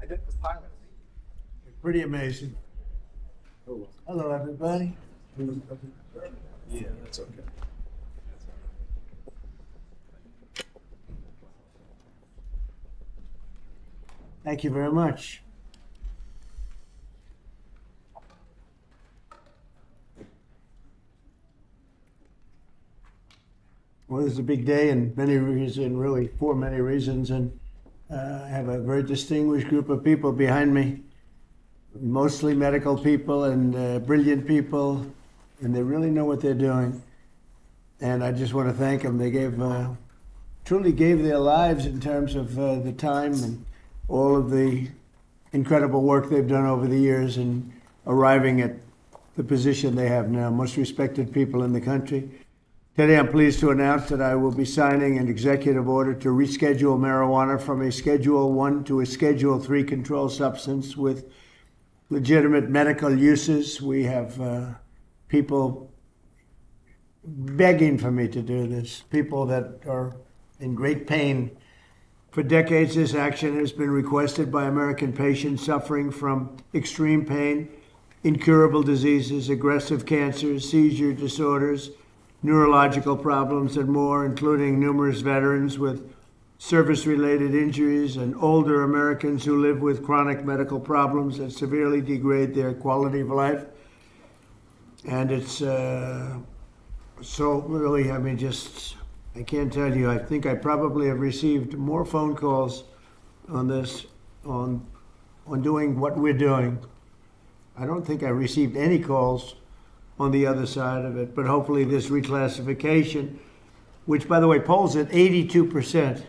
I did this pilot. Pretty amazing. Hello, everybody. Yeah, that's okay. Thank you very much. Well, this is a big day and many reasons, really for many reasons, and I have a very distinguished group of people behind me, mostly medical people and brilliant people, and they really know what they're doing. And I just want to thank them. They truly gave their lives in terms of the time and all of the incredible work they've done over the years in arriving at the position they have now, most respected people in the country. Today I'm pleased to announce that I will be signing an executive order to reschedule marijuana from a Schedule 1 to a Schedule 3 controlled substance with legitimate medical uses. We have people begging for me to do this, people that are in great pain. For decades, this action has been requested by American patients suffering from extreme pain, incurable diseases, aggressive cancers, seizure disorders, neurological problems, and more, including numerous veterans with service-related injuries and older Americans who live with chronic medical problems that severely degrade their quality of life. And it's so really, I can't tell you, I think I probably have received more phone calls on this, on doing what we're doing. I don't think I received any calls on the other side of it, but hopefully this reclassification, which by the way polls at 82%,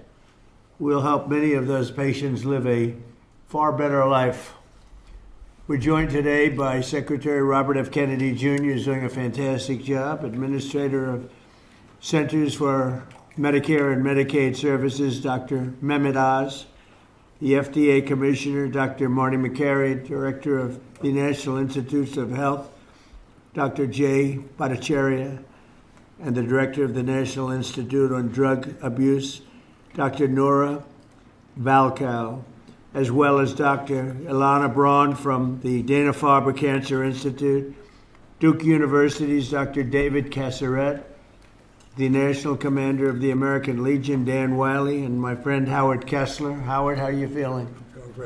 will help many of those patients live a far better life. We're joined today by Secretary Robert F. Kennedy Jr., who's doing a fantastic job, Administrator of Centers for Medicare and Medicaid Services, Dr. Mehmet Oz, the FDA Commissioner, Dr. Marty McCary, Director of the National Institutes of Health, Dr. Jay Bhattacharya, and the Director of the National Institute on Drug Abuse, Dr. Nora Valkow, as well as Dr. Ilana Braun from the Dana-Farber Cancer Institute, Duke University's Dr. David Casseret, the National Commander of the American Legion, Dan Wiley, and my friend Howard Kessler. Howard, how are you feeling?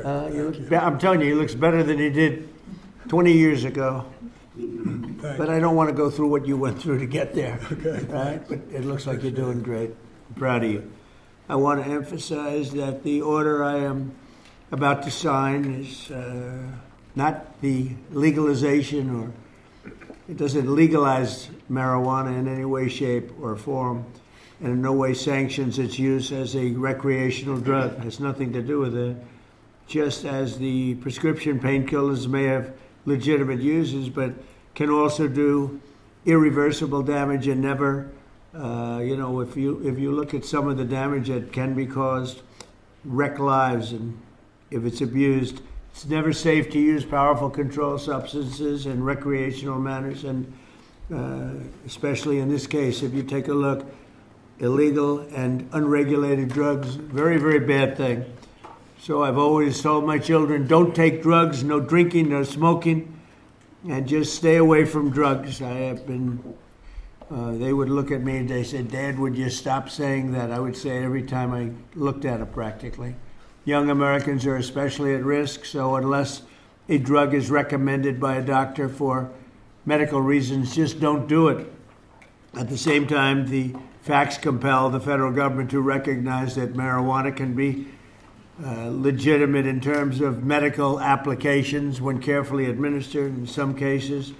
I'm telling you, he looks better than he did 20 years ago. But I don't want to go through what you went through to get there. Okay. Right? But it looks like you're doing great. I'm proud of you. I want to emphasize that the order I am about to sign is not the legalization, or it doesn't legalize marijuana in any way, shape, or form, and in no way sanctions its use as a recreational drug. It has nothing to do with it. Just as the prescription painkillers may have legitimate uses, but can also do irreversible damage and never, if you look at some of the damage that can be caused, wreck lives, and if it's abused, it's never safe to use powerful controlled substances in recreational manners, and especially in this case, if you take a look, illegal and unregulated drugs, very, very bad thing. So I've always told my children, don't take drugs, no drinking, no smoking, and just stay away from drugs. I have been, they would look at me and they said, Dad, would you stop saying that? I would say it every time I looked at it practically. Young Americans are especially at risk, so unless a drug is recommended by a doctor for medical reasons, just don't do it. At the same time, the facts compel the federal government to recognize that marijuana can be legitimate in terms of medical applications when carefully administered. In some cases,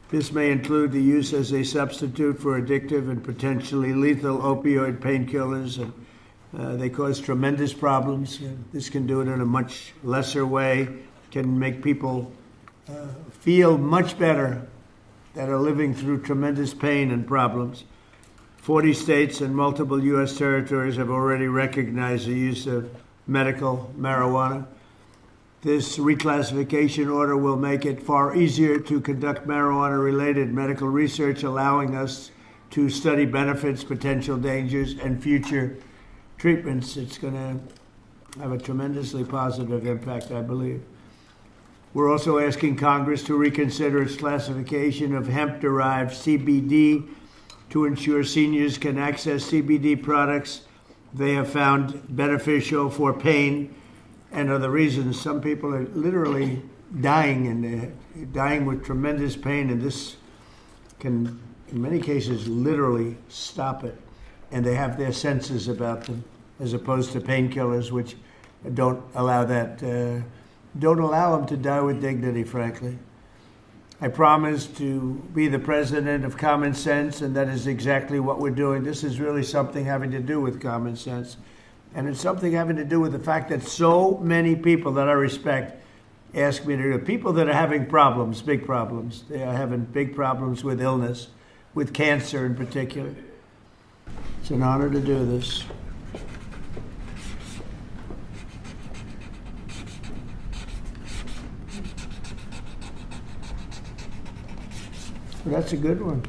this may include the use as a substitute for addictive and potentially lethal opioid painkillers, and they cause tremendous problems. This can do it in a much lesser way, can make people feel much better that are living through tremendous pain and problems. 40 states and multiple U.S. territories have already recognized the use of medical marijuana. This reclassification order will make it far easier to conduct marijuana-related medical research, allowing us to study benefits, potential dangers, and future treatments. It's going to have a tremendously positive impact, I believe. We're also asking Congress to reconsider its classification of hemp-derived CBD to ensure seniors can access CBD products they have found beneficial for pain and other reasons. Some people are literally dying, and they're dying with tremendous pain, and this can, in many cases, literally stop it. And they have their senses about them, as opposed to painkillers, which don't allow that, don't allow them to die with dignity, frankly. I promise to be the president of common sense, and that is exactly what we're doing. This is really something having to do with common sense. And it's something having to do with the fact that so many people that I respect ask me to do it. People that are having problems, big problems. They are having big problems with illness, with cancer in particular. It's an honor to do this. Well, that's a good one.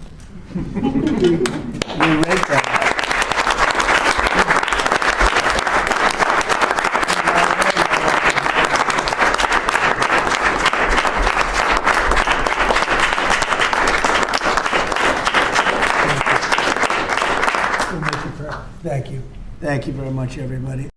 We read that. Thank you. Thank you very much, everybody.